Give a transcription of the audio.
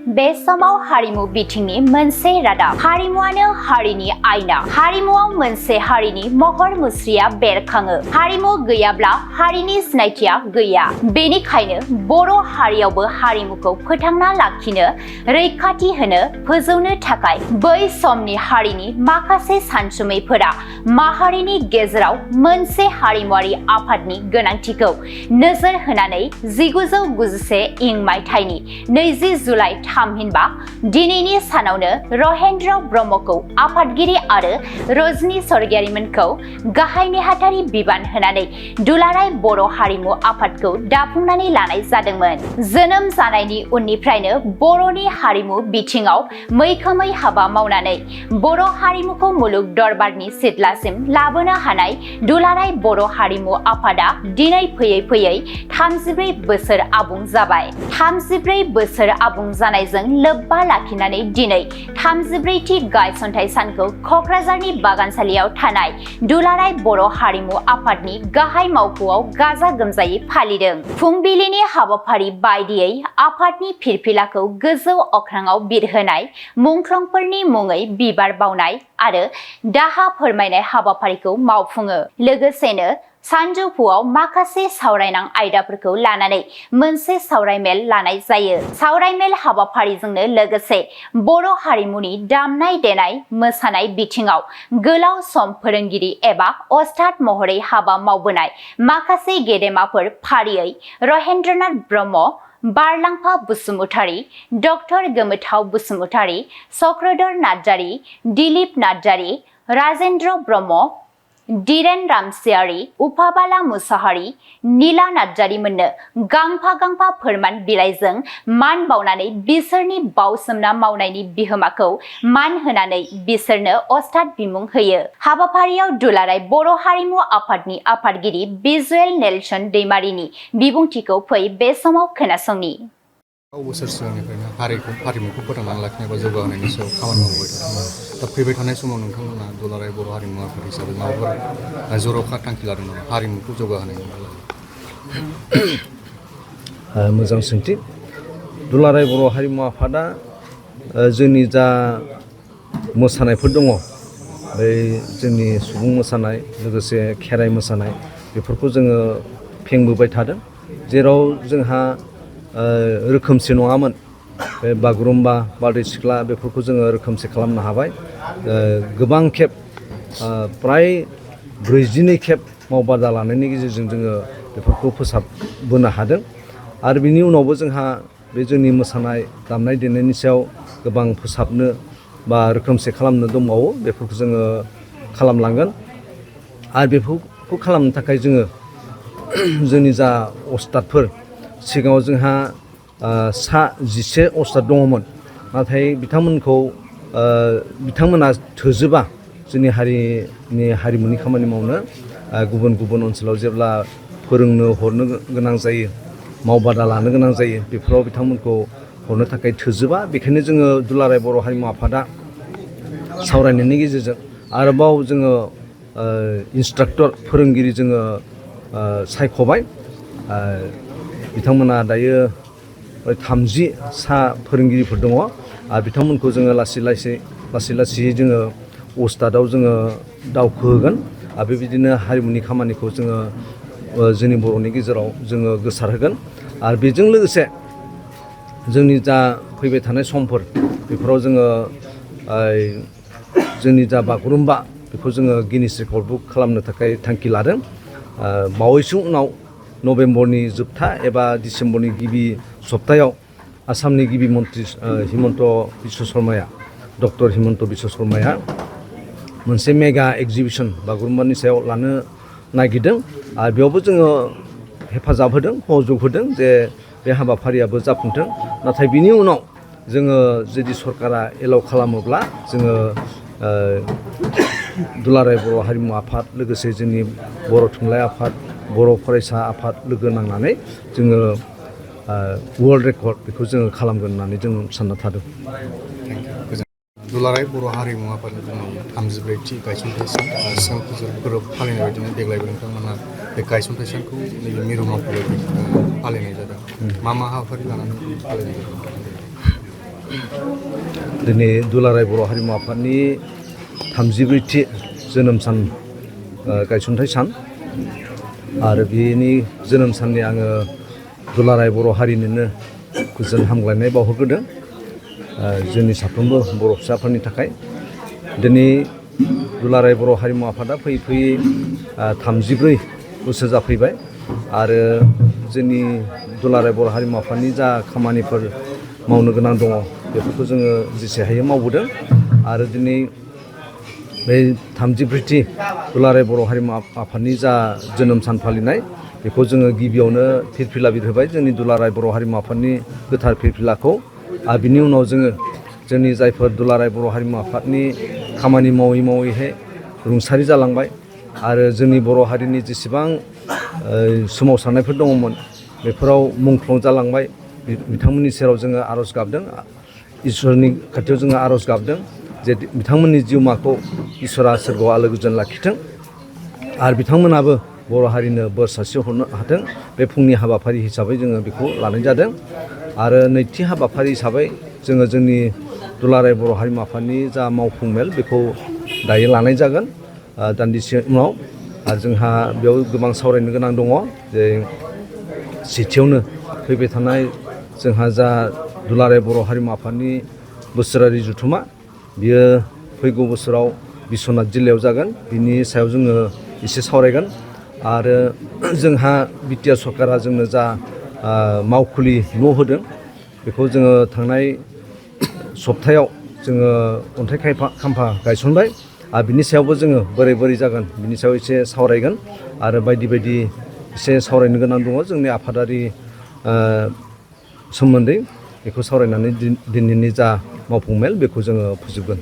बे समाव हारिमु बिथिंनि मोनसे रादाब हारिमुआनो हारिनि आयना हारिमुआव मोनसे हारिनि महर मुस्रिया बेरखाङो हारिमु गैयाब्ला हारिनि सिनायथिया गैया बेनिखायनो बर' हारियावबो हारिमुखौ फोथांना लाखिनो रैखाथि होनो फोजौनो थाखाय बै समनि हारिनि माखासे सानसुमैफोरा माहारिनि गेजेराव मोनसे हारिमुआरि आफादनि गोनांथिखौ नोजोर होनानै 1991 इं मायथाइनि 20 जुलाइ थामहिनबा दिनैनि सानावनो रहेन्द्र ब्रह्मखौ आफादगिरि आरो रजनी स्वर्गियारिमोनखौ गाहाय नेहाथारि बिबान होनानै दुलाराय बर' हारिमु आफादखौ दाफुंनानै लानाय जादोंमोन। जोनोम जानायनि उननिफ्रायनो बर'नि हारिमु बिथिङाव मैखोमै हाबा मावनानै बर' हारिमुखौ मुलुग दरबारनि सिथ्लासिम लाबोनो हानाय दुलाराय बर' हारिमु आफादा दिनै फैयै फैयै 34 बोसोर आबुं जाबाय। 34 बोसोर आबुं जानायजों लोब्बा लाखिनानै दिनै 34थि गायसनथाइ सानखौ क'क्राझारनि बागानसालियाव थानाय दुलाराय बर' हारिमु आफादनि गाहाय मावख'आव गाजा गोमजायै फालिदों। फुंबिलिनि हाबाफारि बायदियै आफादनि फिरफिलाखौ गोजौ अख्राङाव बिरहोनाय मुंख्लंफोरनि मुङै बिबार बावनाय आरो दाहा फोरमायनाय हाबाफारिखौ मावफुङो। लोगोसेनो सानजौफुआव माखासे सावरायनां आयदाफोरखौ लानानै मोनसे सावरायमेल लानाय जायो। सावरायमेल हाबाफारिजोंनो लोगोसे बर' हारिमुनि दामनाय देनाय मोसानाय बिथिङाव गोलाव सम फोरोंगिरि एबा अस्ताद महरै हाबा मावबोनाय माखासे गेदेमाफोर फारियै रहेन्द्रनाथ ब्रह्म, बारलांफा बसुमतारी, डक्टर गोमोथाव बसुमतारी, चक्रधर नार्जारी, दिलीप नार्जारी, राजेन्द्र ब्रह्म, धीरेन रामसियारी, उफाबाला मुसाहारी, नीला नार्जारी मोननो गांफा गांफा फोरमान बिलाइजों मान बावनानै बिसोरनि बावसोमना मावनायनि बिहोमाखौ मान होनानै बिसोरनो अस्ताद बिमुं होयो। हाबाफारियाव दुलाराय बर' हारिमु आफादनि आफादगिरि भिजुएल नेलसन दैमारिनि बिबुंथिखौ फै बे समाव खोनासंनि। बोसोर सिगांनिफ्रायनो हारिमुखौ फोथांनानै लाखिनाय बा जौगाहोनायनि सायाव खामानि मावबाय दं। दा फैबाय थानाय समाव नोंथांमोना दुलाराय बर' हारिमु आफाद हिसाबै माबाफोर जर'खा थांखि लादों नामा हारिमुखौ जौगाहोनायनि? मोजां सोंथि। दुलाराय बर' हारिमु आफादा जोंनि जा मोसानायफोर दङ बै जोंनि सुबुं मोसानाय लोगोसे खेराइ मोसानाय बेफोरखौ जोङो फेंबोबाय थादों। जेराव जोंहा रोखोमसे नङामोन बे बागुरुम्बा बारदै सिख्ला बेफोरखौ जोङो रोखोमसे खालामनो हाबाय। गोबां खेब फ्राय 42 खेब मावबादा लानायनि गेजेरजों जोङो बेफोरखौ फोसाबबोनो हादों। आरो बिनि उनावबो जोंहा बे जोंनि मोसानाय दामनाय देनायनि सायाव गोबां फोसाबनो बा रोखोमसे खालामनो दंबावो बेफोरखौ जोङो खालामलांगोन। आरो बेफोरखौ खालामनो थाखाय जोङो जोंनि जा अस्तादफोर सिगाङाव जोंहा 11 अस्ताद दङमोन। नाथाय बिथांमोना थोजोबा जोंनि हारिमुनि खामानि मावनो गुबुन गुबुन ओनसोलाव जेब्ला फोरोंनो हरनो गोनां जायो मावबादा लानो गोनां जायो बेफोराव बिथांमोनखौ हरनो थाखाय थोजोबा। बेखायनो जोङो दुलाराय बर' हारिमु आफादा सावरायनायनि गेजेरजों आरोबाव जोङो इन्सट्राक्टर फोरोंगिरि जोङो सायख'बाय। बिथांमोना दायो 30 फोरोंगिरिफोर दङ। आरो बिथांमोनखौ जोङो लासै लासै जोङो अस्तादाव जोङो दावखोहोगोन। आरो बेबायदिनो हारिमुनि खामानिखौ जोङो जोंनि बर'नि गेजेराव जोङो गोसारहोगोन। आरो बेजों लोगोसे जोंनि जा फैबाय थानाय समफोर बेफोराव जोङो जोंनि जा बागुरुम्बा बेखौ जोङो गिनिस रेकर्ड बुक खालामनो थाखाय थांखि लादों। बावैसो उनाव नभेम्बरनि जोबथा एबा डिसेम्बरनि गिबि सप्तायाव आसामनि गिबि मन्त्रि हिमन्त बिश्व शर्माया डक्टर हिमन्त बिश्व शर्माया मोनसे मेगा एक्जिबिसन बागुरुम्बानि सायाव लानो नागिरदों। आरो बेयावबो जोङो हेफाजाब होदों सहयोग होदों जे बे हाबाफारियाबो जाफुंथों। नाथाय बिनि उनाव जोङो जुदि सरकारा एलाउ खालामोब्ला जोङो दुलाराय बर' हारिमु आफाद लोगोसे जोंनि बर' थुनलाइ आफाद बर' फरायसा आफाद लोगो नांनानै जोङो वर्ल्ड रेकर्ड बेखौ जोङो खालामगोन होननानै जों सानना थादों। दुलाराय बर' हारिमु आफादनि दिनै 34थि गायसनथाइ सान सिगांफोर फालिनाय बायदिनो देग्लायबो नोंथांमोनहा बे गायसनथाइ सानखौ नैबे मिरु मावख'आव फालिनाय जादों। मा हाबाफारि लानानै फालिनाय जादों? दिनै दुलाराय बर' हारिमु आफादनि 34थि जोनोम सान गायसनथाइ सान आरो बेनि जोनोम साननि आङो दुलाराय बर' हारिनोनो गोजोन हामग्लायनाय बावहरग्रोदों जोंनि साफ्रोमबो बर' फिसाफोरनि थाखाय दिनै दुलाराय बर' हारिमु आफादा फैयै फैयै 34 बोसोर जाफैबाय आरो जोंनि दुलाराय बर' हारिमु आफादनि जा खामानिफोर मावनो गोनां दङ बेफोरखौ जोङो जेसे हायो मावबोदों आरो दिनै बे 34थि दुलाराय बर' हारिमु आफादनि जा जोनोम सान फालिनाय बेखौ जोङो गिबियावनो फिरफिला बिरहोबाय जोंनि दुलाराय बर' हारिमु आफादनि गोथार फिरफिलाखौ आरो बिनि उनाव जोङो जोंनि जायफोर दुलाराय बर' हारिमु आफादनि खामानि मावै मावैहाय रुंसारि जालांबाय आरो जोंनि बर' हारिनि जेसेबां सोमावसारनायफोर दङमोन बेफोराव मुंख्लं जालांबाय बिथांमोननि सेराव जोङो आर'ज गाबदों इसोरनि खाथियाव जोङो आर'ज गाबदों जे बिथांमोननि जिउमाखौ इसोरा सोरगोआव आलो गोजोन लाखिथों आरो बिथांमोनाबो बर' हारिनो बोर सारस्रि हरनो हाथों बे फुंनि हाबाफारि हिसाबै जोङो बेखौ लानाय जादों आरो नैथि हाबाफारि हिसाबै जोङो जोंनि दुलाराय बर' हारिमु आफादनि जा मावफुं मेल बेखौ दायो लानाय जागोन दान्दिसे उनाव आरो जोंहा बेयाव गोबां सावरायनो गोनां दङ जे सेथियावनो फैबाय थानाय जोंहा जा दुलाराय बर' हारिमु आफादनि बोसोरारि जथुमा बियो फैगौ बोसोराव बिश्वनाथ जिल्लायाव जागोन बिनि सायाव जोङो एसे सावरायगोन आरो जोंहा बिटिआर सरकारा जोंनो जा मावखुलि न' होदों बेखौ जोङो थांनाय सप्तायाव जोङो अन्थाइ खाम्फा गायसनबाय आरो बिनि सायावबो जोङो बोरै जागोन बिनि सायाव एसे सावरायगोन आरो बायदि बायदि एसे सावरायनो गोनां दङ जोंनि आफादारि सोमोन्दै बेखौ सावरायनानै दिनैनि जा मावफुं मेल बेखौ जोङो फोजोबगोन